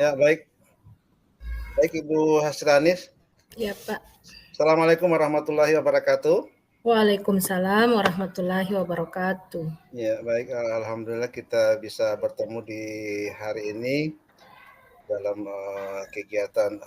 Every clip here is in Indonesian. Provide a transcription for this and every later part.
Ya, baik. Baik, Ibu Hasranis. Ya, Pak. Assalamualaikum warahmatullahi wabarakatuh. Waalaikumsalam warahmatullahi wabarakatuh. Ya, baik. Alhamdulillah kita bisa bertemu di hari ini dalam kegiatan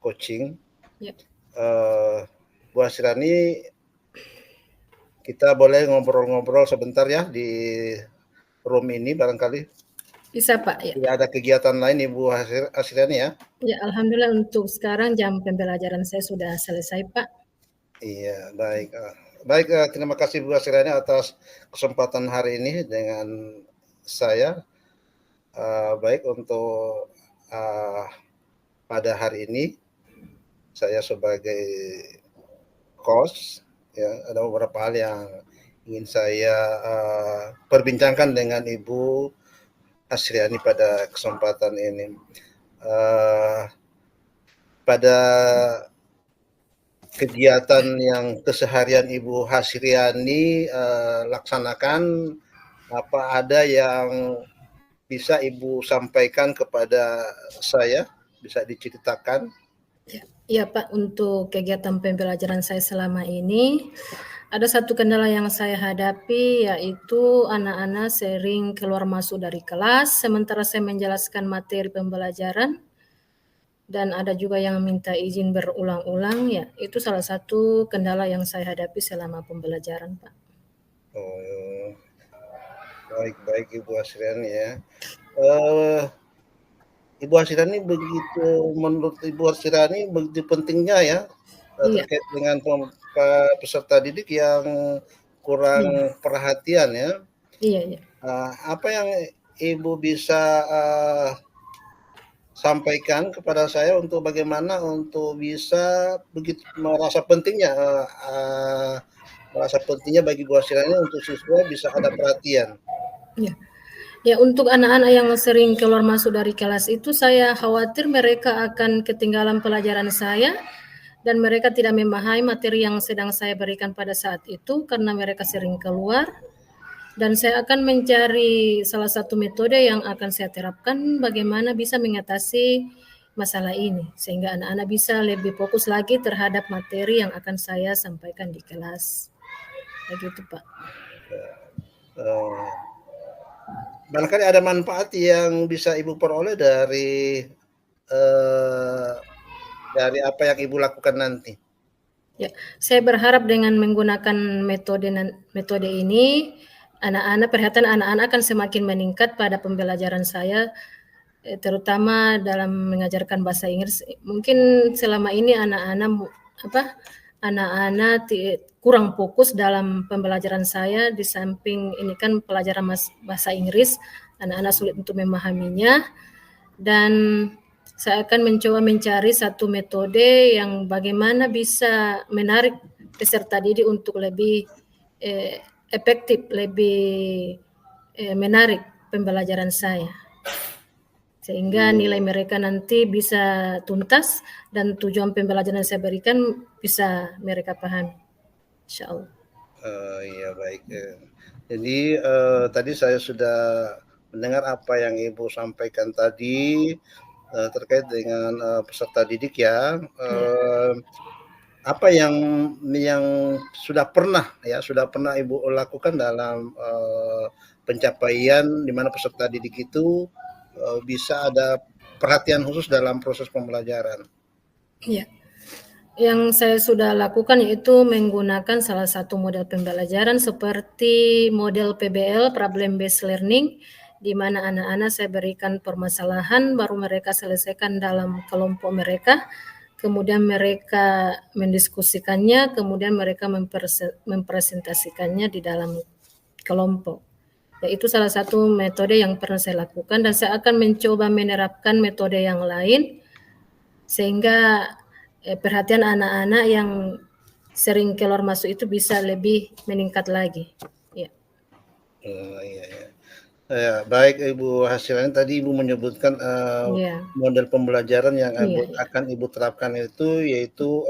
coaching. Ya. Bu Hasrani, kita boleh ngobrol-ngobrol sebentar ya di room ini barangkali. Bisa, Pak, ya. Tidak ada kegiatan lain Ibu Hasrani ya? Ya, alhamdulillah untuk sekarang jam pembelajaran saya sudah selesai, Pak. Iya, baik. Baik, terima kasih Bu Hasrani atas kesempatan hari ini dengan saya. Baik, untuk pada hari ini saya sebagai host ya, ada beberapa hal yang ingin saya perbincangkan dengan Ibu Hasriani pada kesempatan ini. Pada kegiatan yang keseharian Ibu Hasriani laksanakan, apa ada yang bisa Ibu sampaikan kepada saya, bisa diceritakan? Ya, Pak, untuk kegiatan pembelajaran saya selama ini, ada satu kendala yang saya hadapi, yaitu anak-anak sering keluar masuk dari kelas, sementara saya menjelaskan materi pembelajaran, dan ada juga yang minta izin berulang-ulang, ya, itu salah satu kendala yang saya hadapi selama pembelajaran, Pak. Oh, baik Ibu Hasriani ya. Ibu Hasriani menurut Ibu Hasriani begitu pentingnya ya terkait dengan peserta didik yang kurang perhatian ya. Iya. Apa yang Ibu bisa sampaikan kepada saya untuk bagaimana untuk bisa begitu merasa pentingnya bagi Bu Hasriani untuk siswa bisa ada perhatian. Ya, untuk anak-anak yang sering keluar masuk dari kelas itu saya khawatir mereka akan ketinggalan pelajaran saya dan mereka tidak memahami materi yang sedang saya berikan pada saat itu karena mereka sering keluar. Dan saya akan mencari salah satu metode yang akan saya terapkan bagaimana bisa mengatasi masalah ini sehingga anak-anak bisa lebih fokus lagi terhadap materi yang akan saya sampaikan di kelas. Begitu, Pak. Barangkali ada manfaat yang bisa Ibu peroleh dari apa yang Ibu lakukan nanti. Ya, saya berharap dengan menggunakan metode ini, perhatian anak-anak akan semakin meningkat pada pembelajaran saya, terutama dalam mengajarkan bahasa Inggris. Mungkin selama ini anak-anak kurang fokus dalam pembelajaran saya, di samping ini kan pelajaran bahasa Inggris, anak-anak sulit untuk memahaminya, dan saya akan mencoba mencari satu metode yang bagaimana bisa menarik peserta didik untuk lebih efektif, lebih menarik pembelajaran saya. Sehingga nilai mereka nanti bisa tuntas dan tujuan pembelajaran yang saya berikan bisa mereka pahami. Insyaallah. Iya, baik. Jadi tadi saya sudah mendengar apa yang Ibu sampaikan tadi terkait dengan peserta didik ya. Apa yang sudah pernah Ibu lakukan dalam pencapaian di mana peserta didik itu bisa ada perhatian khusus dalam proses pembelajaran? Iya. Yang saya sudah lakukan yaitu menggunakan salah satu model pembelajaran seperti model PBL, Problem Based Learning, di mana anak-anak saya berikan permasalahan, baru mereka selesaikan dalam kelompok mereka, kemudian mereka mendiskusikannya, kemudian mereka mempresentasikannya di dalam kelompok. Yaitu salah satu metode yang pernah saya lakukan dan saya akan mencoba menerapkan metode yang lain sehingga perhatian anak-anak yang sering keluar masuk itu bisa lebih meningkat lagi. Ya. Ya, baik Ibu Hasriani, tadi Ibu menyebutkan model pembelajaran yang akan Ibu terapkan itu yaitu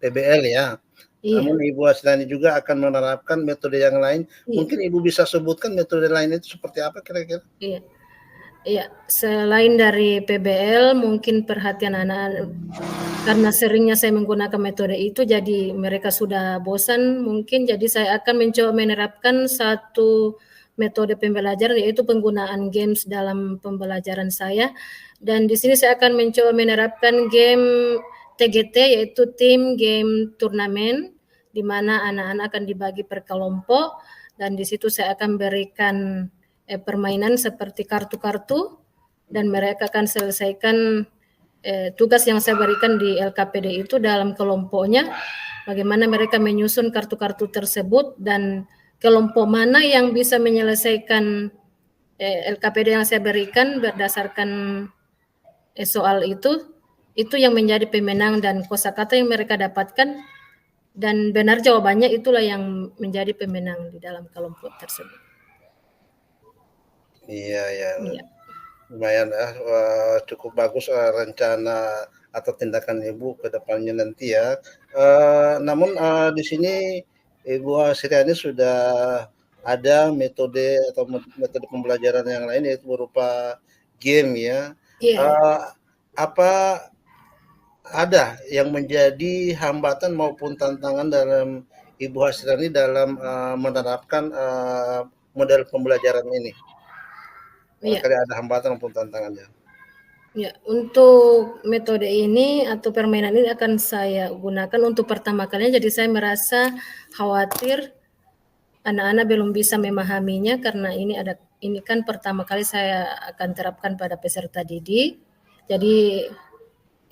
PBL ya. Namun Ibu Hasriani juga akan menerapkan metode yang lain. Mungkin Ibu bisa sebutkan metode lain itu seperti apa kira-kira? Iya. Ya, selain dari PBL, mungkin perhatian anak-anak, karena seringnya saya menggunakan metode itu, jadi mereka sudah bosan mungkin, jadi saya akan mencoba menerapkan satu metode pembelajaran, yaitu penggunaan games dalam pembelajaran saya. Dan di sini saya akan mencoba menerapkan game TGT, yaitu tim game turnamen, di mana anak-anak akan dibagi per kelompok, dan di situ saya akan berikan permainan seperti kartu-kartu, dan mereka akan selesaikan tugas yang saya berikan di LKPD itu dalam kelompoknya, bagaimana mereka menyusun kartu-kartu tersebut, dan kelompok mana yang bisa menyelesaikan LKPD yang saya berikan berdasarkan soal itu yang menjadi pemenang, dan kosakata yang mereka dapatkan dan benar jawabannya itulah yang menjadi pemenang di dalam kelompok tersebut. Iya, ya. Iya. Lumayan cukup bagus rencana atau tindakan Ibu ke depannya nanti ya. Namun di sini Ibu Hasriani sudah ada metode atau metode pembelajaran yang lain, yaitu berupa game ya. Iya. Apa ada yang menjadi hambatan maupun tantangan dalam Ibu Hasriani dalam menerapkan model pembelajaran ini? Barangkali ada hambatan maupun tantangannya. Ya, untuk metode ini atau permainan ini akan saya gunakan untuk pertama kalinya, jadi saya merasa khawatir anak-anak belum bisa memahaminya, karena ini kan pertama kali saya akan terapkan pada peserta didik. Jadi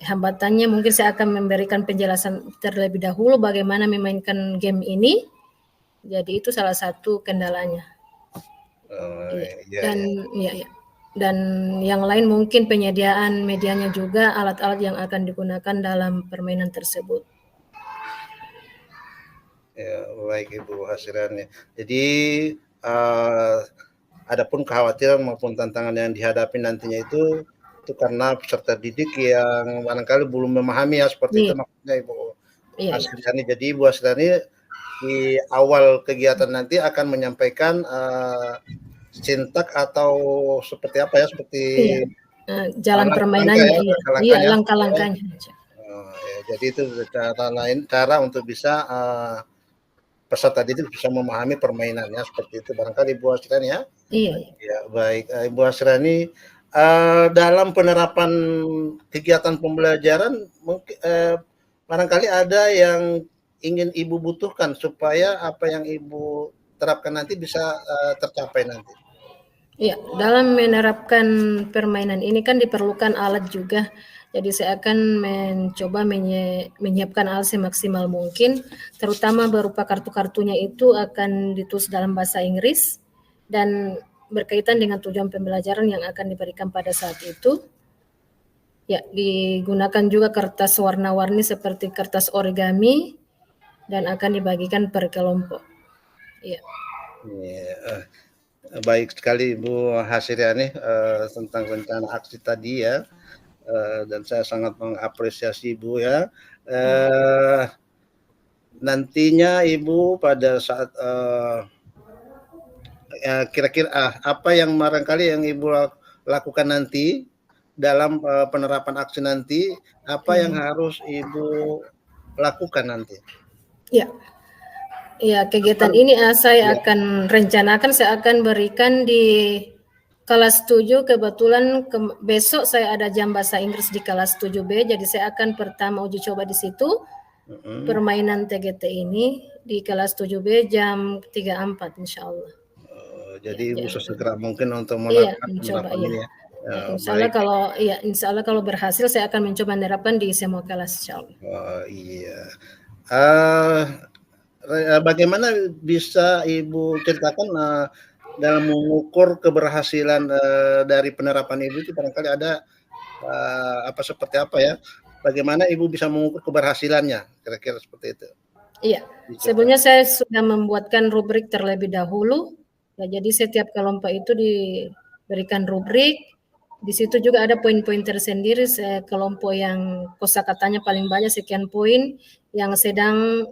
hambatannya mungkin saya akan memberikan penjelasan terlebih dahulu bagaimana memainkan game ini. Jadi itu salah satu kendalanya. Dan yang lain mungkin penyediaan medianya juga, alat-alat yang akan digunakan dalam permainan tersebut. Ya, baik Ibu Hasriani. Jadi adapun kekhawatiran maupun tantangan yang dihadapi nantinya itu karena peserta didik yang barangkali belum memahami ya, seperti itu maksudnya Ibu Hasriani. Jadi Ibu Hasriani di awal kegiatan nanti akan menyampaikan sintak atau seperti apa ya, seperti jalan permainannya, langkah-langkahnya. Jadi itu cara untuk bisa peserta didik bisa memahami permainannya, seperti itu barangkali Ibu Hasriani ya. Iya. Ya, baik Ibu Hasriani, dalam penerapan kegiatan pembelajaran mungkin barangkali ada yang ingin Ibu butuhkan supaya apa yang Ibu terapkan nanti bisa tercapai nanti. Iya, dalam menerapkan permainan ini kan diperlukan alat juga. Jadi saya akan mencoba menyiapkan alat semaksimal mungkin, terutama berupa kartu-kartunya itu akan ditulis dalam bahasa Inggris dan berkaitan dengan tujuan pembelajaran yang akan diberikan pada saat itu. Ya, digunakan juga kertas warna-warni seperti kertas origami dan akan dibagikan per kelompok. Iya. Baik sekali Ibu Hasriani tentang rencana aksi tadi ya, dan saya sangat mengapresiasi Ibu ya. Nantinya Ibu pada saat kira-kira apa yang barangkali yang Ibu lakukan nanti dalam penerapan aksi nanti, apa yang harus Ibu lakukan nanti? Ya, kegiatan ini saya akan rencanakan, saya akan berikan di kelas 7. Kebetulan besok saya ada jam bahasa Inggris di kelas 7B, jadi saya akan pertama uji coba di situ permainan TGT ini di kelas 7B jam 3.4 insya Allah. Jadi Ibu sesegera mungkin untuk melakukan penerapan ini ya. Insya Allah kalau berhasil saya akan mencoba menerapkan di semua kelas insya Allah. Oh iya. Bagaimana bisa Ibu ceritakan dalam mengukur keberhasilan dari penerapan Ibu itu barangkali ada seperti apa ya? Bagaimana Ibu bisa mengukur keberhasilannya? Kira-kira seperti itu. Iya, sebelumnya saya sudah membuatkan rubrik terlebih dahulu. Ya, jadi setiap kelompok itu diberikan rubrik. Di situ juga ada poin-poin tersendiri, kelompok yang kosakatanya paling banyak sekian poin, yang sedang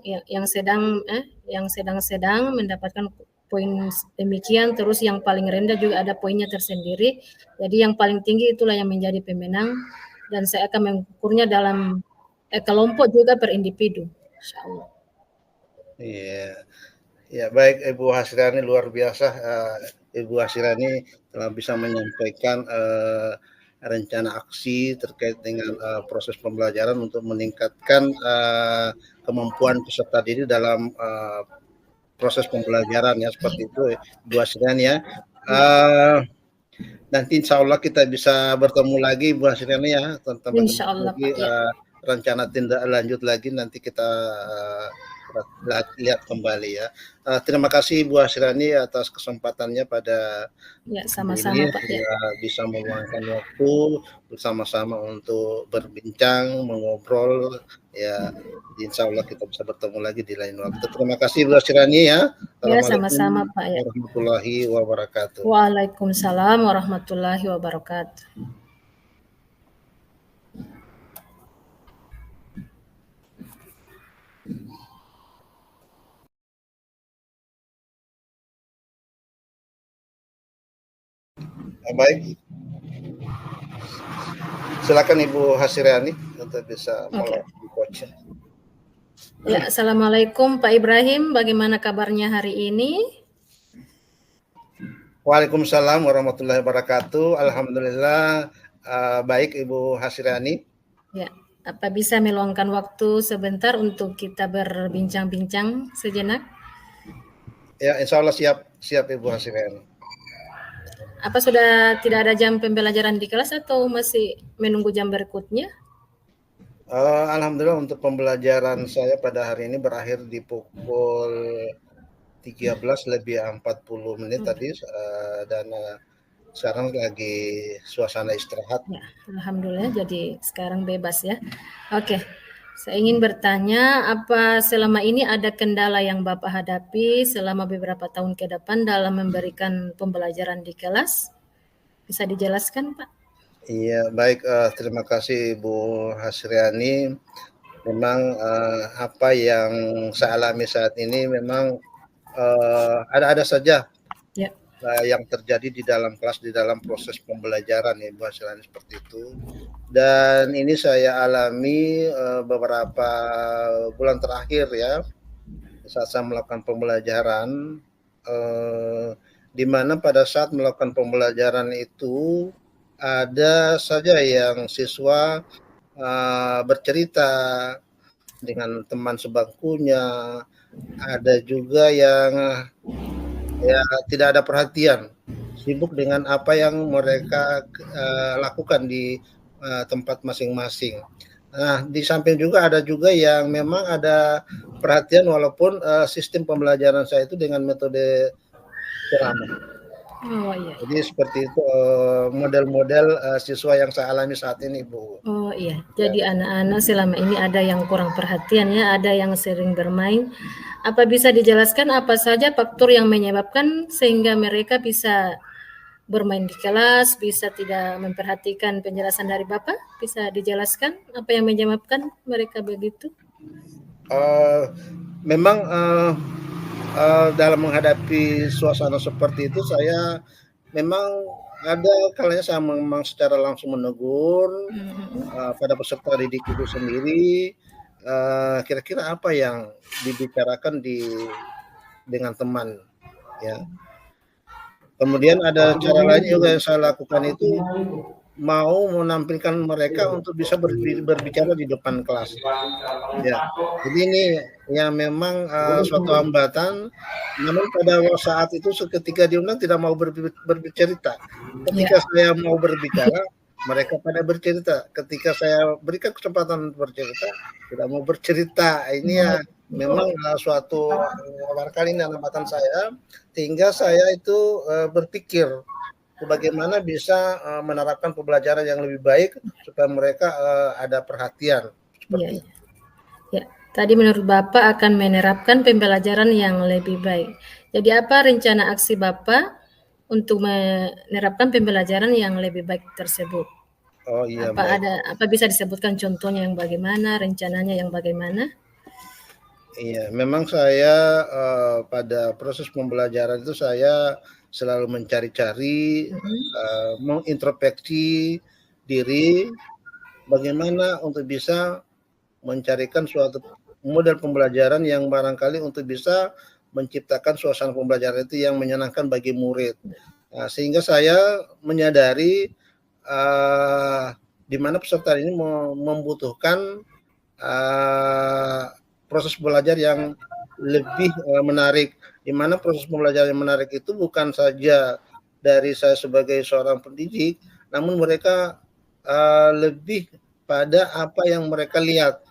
mendapatkan poin demikian, terus yang paling rendah juga ada poinnya tersendiri. Jadi yang paling tinggi itulah yang menjadi pemenang, dan saya akan mengukurnya dalam kelompok juga per individu, insyaallah. Iya. Ya, baik Ibu Hasriani, luar biasa Ibu Hasriani telah bisa menyampaikan rencana aksi terkait dengan proses pembelajaran untuk meningkatkan kemampuan peserta didik dalam proses pembelajaran ya, seperti itu Ibu Hasriani ya. Nanti insya Allah kita bisa bertemu lagi Ibu Hasriani ya, teman-teman lagi rencana tindak lanjut lagi nanti kita lihat kembali ya. Terima kasih Ibu Hasriani atas kesempatannya pada sama-sama ini, Pak ya. Bisa meluangkan waktu bersama-sama untuk berbincang, mengobrol ya. Insya Allah kita bisa bertemu lagi di lain waktu. Terima kasih Ibu Hasriani ya. Ya, sama-sama Pak ya. Warahmatullahi wabarakatuh. Waalaikumsalam warahmatullahi wabarakatuh. Baik, silakan Ibu Hasriani untuk bisa mulai coach. Ya, assalamualaikum Pak Ibrahim, bagaimana kabarnya hari ini? Waalaikumsalam warahmatullahi wabarakatuh. Alhamdulillah baik Ibu Hasriani. Ya, apa bisa meluangkan waktu sebentar untuk kita berbincang-bincang sejenak? Ya, insya Allah siap Ibu Hasriani. Apa sudah tidak ada jam pembelajaran di kelas atau masih menunggu jam berikutnya? Alhamdulillah untuk pembelajaran saya pada hari ini berakhir di pukul 13:40 tadi dan sekarang lagi suasana istirahat. Ya, alhamdulillah jadi sekarang bebas ya. Oke. Saya ingin bertanya, apa selama ini ada kendala yang Bapak hadapi selama beberapa tahun ke depan dalam memberikan pembelajaran di kelas? Bisa dijelaskan, Pak? Iya, baik. Terima kasih Ibu Hasriani. Memang apa yang saya alami saat ini memang ada saja yang terjadi di dalam kelas, di dalam proses pembelajaran ya, Ibu Hasriani, seperti itu. Dan ini saya alami beberapa bulan terakhir ya, saat saya melakukan pembelajaran, di mana pada saat melakukan pembelajaran itu ada saja yang siswa bercerita dengan teman sebangkunya, ada juga yang ya tidak ada perhatian, sibuk dengan apa yang mereka lakukan di tempat masing-masing. Nah, di samping juga ada juga yang memang ada perhatian walaupun sistem pembelajaran saya itu dengan metode ceramah. Oh iya. Jadi seperti itu model-model siswa yang saya alami saat ini, Bu. Oh iya, jadi anak-anak selama ini ada yang kurang perhatian ya, ada yang sering bermain. Apa bisa dijelaskan apa saja faktor yang menyebabkan sehingga mereka bisa bermain di kelas, bisa tidak memperhatikan penjelasan dari Bapak? Bisa dijelaskan apa yang menyebabkan mereka begitu? Memang dalam menghadapi suasana seperti itu saya memang ada kalanya saya memang secara langsung menegur pada peserta didik itu sendiri, kira-kira apa yang dibicarakan dengan teman ya. Kemudian ada cara lain juga yang saya lakukan itu mau menampilkan mereka untuk bisa berbicara di depan kelas. Ya, jadi ini yang memang suatu hambatan. Namun pada saat itu ketika diundang tidak mau berbicara. Ketika saya mau berbicara, mereka pada bercerita. Ketika saya berikan kesempatan bercerita, tidak mau bercerita. Ini ya memang suatu barangkali hambatan saya, sehingga saya itu berpikir bagaimana bisa menerapkan pembelajaran yang lebih baik supaya mereka ada perhatian seperti itu. Ya, tadi menurut Bapak akan menerapkan pembelajaran yang lebih baik. Jadi apa rencana aksi Bapak untuk menerapkan pembelajaran yang lebih baik tersebut? Oh iya. Apa bisa disebutkan contohnya yang bagaimana, rencananya yang bagaimana? Iya, memang saya, pada proses pembelajaran itu saya selalu mencari-cari, mengintrospeksi diri, bagaimana untuk bisa mencarikan suatu model pembelajaran yang barangkali untuk bisa menciptakan suasana pembelajaran itu yang menyenangkan bagi murid. Sehingga saya menyadari, di mana peserta ini membutuhkan, eee, proses belajar yang lebih, menarik, di mana proses pembelajaran yang menarik itu bukan saja dari saya sebagai seorang pendidik, namun mereka, lebih pada apa yang mereka lihat.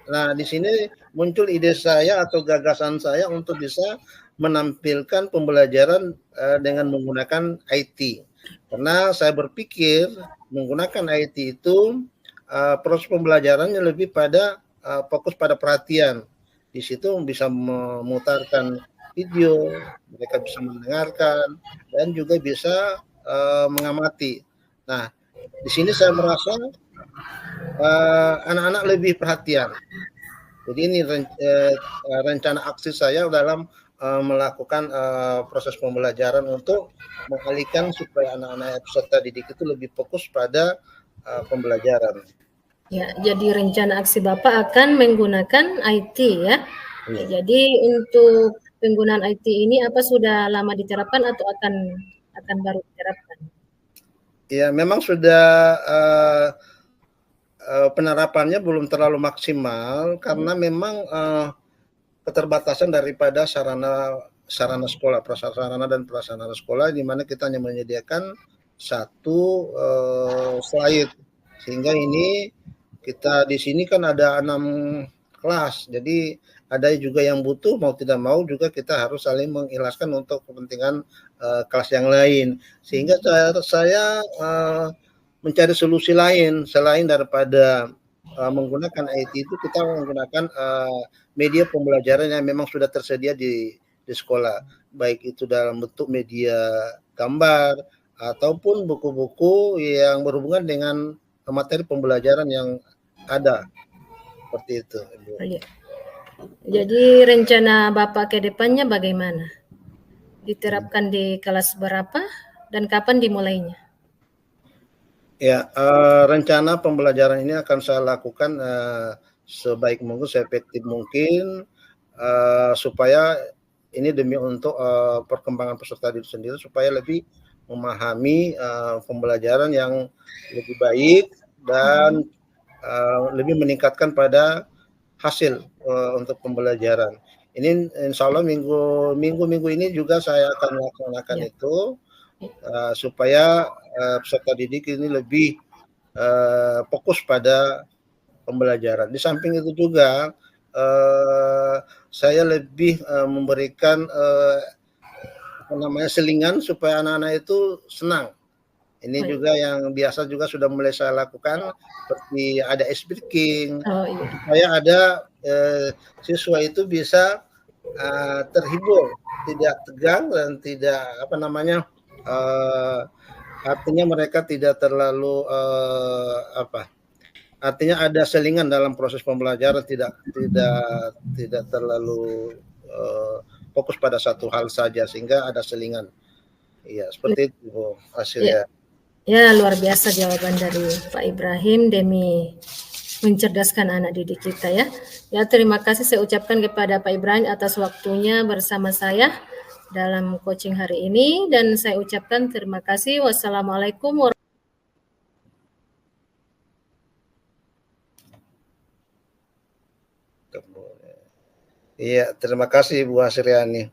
Nah, di sini muncul ide saya atau gagasan saya untuk bisa menampilkan pembelajaran, dengan menggunakan IT. Karena saya berpikir menggunakan IT itu, proses pembelajarannya lebih pada, fokus pada perhatian. Di situ bisa memutarkan video, mereka bisa mendengarkan, dan juga bisa, mengamati. Nah, di sini saya merasa, anak-anak lebih perhatian. Jadi ini rencana aksi saya dalam, melakukan, proses pembelajaran untuk mengalihkan supaya anak-anak peserta didik itu lebih fokus pada, pembelajaran. Ya, jadi rencana aksi Bapak akan menggunakan IT ya. Iya. Jadi untuk penggunaan IT ini apa sudah lama diterapkan atau akan baru diterapkan? Ya memang sudah, penerapannya belum terlalu maksimal karena memang, keterbatasan daripada sarana sekolah, prasarana dan prasarana sekolah di mana kita hanya menyediakan satu, slide. Sehingga ini kita di sini kan ada 6 kelas, jadi ada juga yang butuh, mau tidak mau juga kita harus saling mengikhlaskan untuk kepentingan, kelas yang lain. Sehingga saya, mencari solusi lain selain daripada, menggunakan IT itu kita menggunakan, media pembelajaran yang memang sudah tersedia di sekolah, baik itu dalam bentuk media gambar ataupun buku-buku yang berhubungan dengan materi pembelajaran yang ada, seperti itu, Ibu. Oh, iya. Jadi rencana Bapak ke depannya bagaimana? Diterapkan di kelas berapa dan kapan dimulainya? Ya, rencana pembelajaran ini akan saya lakukan, sebaik mungkin, seefektif mungkin, supaya ini demi untuk, perkembangan peserta didik sendiri supaya lebih memahami, pembelajaran yang lebih baik dan, lebih meningkatkan pada hasil, untuk pembelajaran. Ini insya Allah minggu-minggu ini juga saya akan melaksanakan Ya. itu, supaya, peserta didik ini lebih, fokus pada pembelajaran. Di samping itu juga, saya lebih, memberikan, apa namanya, selingan supaya anak-anak itu senang. Ini Oh, juga yang biasa juga sudah mulai saya lakukan, seperti ada ice breaking, oh iya. supaya ada, siswa itu bisa, terhibur, tidak tegang dan tidak, apa namanya, artinya mereka tidak terlalu, apa, artinya ada selingan dalam proses pembelajaran, tidak terlalu, fokus pada satu hal saja, sehingga ada selingan. Iya, seperti itu Ya, hasilnya. ya luar biasa jawaban dari Pak Ibrahim demi mencerdaskan anak didik kita ya. Ya terima kasih saya ucapkan kepada Pak Ibrahim atas waktunya bersama saya dalam coaching hari ini dan saya ucapkan terima kasih. Wassalamualaikum warahmatullahi Iya, terima kasih Bu Hasriani.